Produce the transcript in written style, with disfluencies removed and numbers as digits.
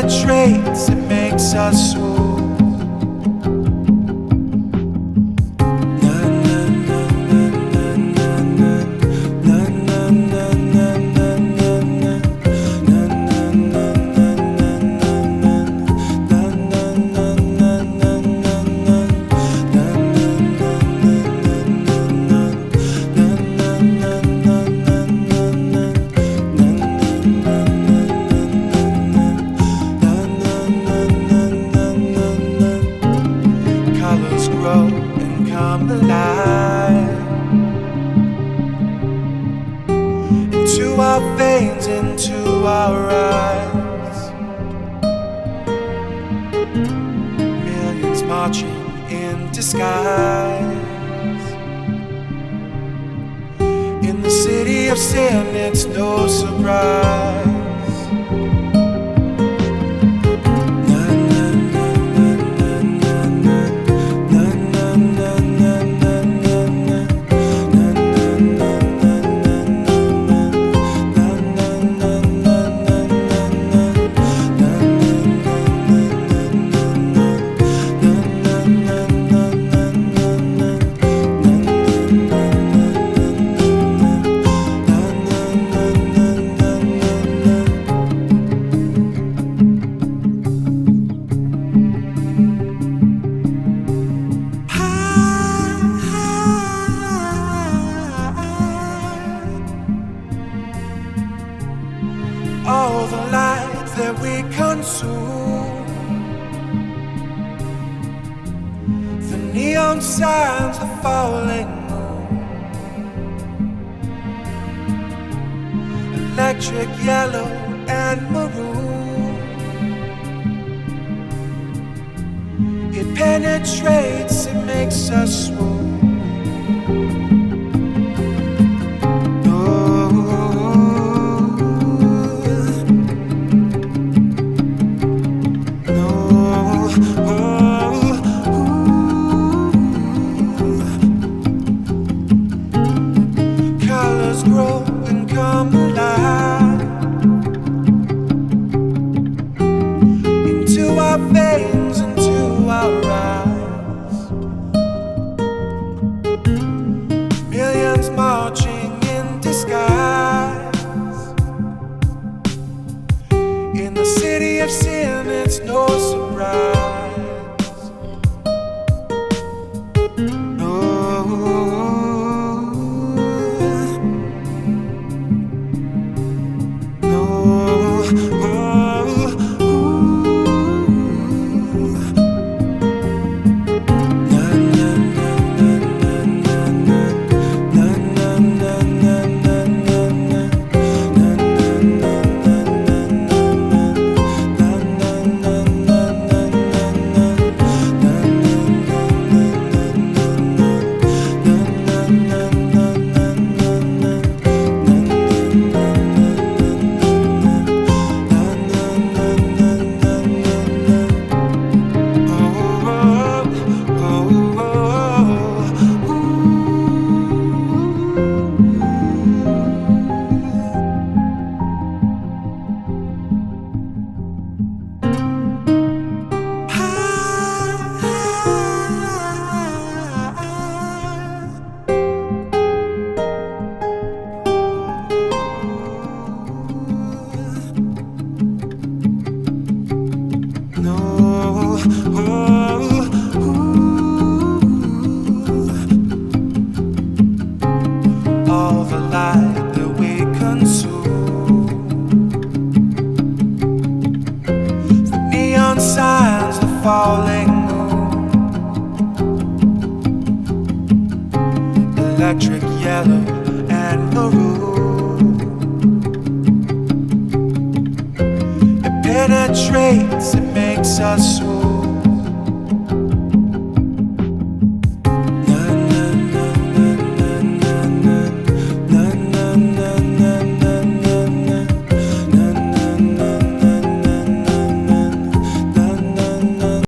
penetrates, it makes us swoon. Into our veins, into our eyes, millions marching in disguise. In the city of sin, it's no surprise. All the light that we consume, the neon signs, the falling moon, electric yellow and maroon. It penetrates, it makes us swoon. Grow and come alive into our veins, into our eyes. Millions marching in disguise. In the city of sin, it's no surprise. All the light that we consume, the neon signs, the falling moon, electric yellow and maroon. It penetrates, it makes us swoon.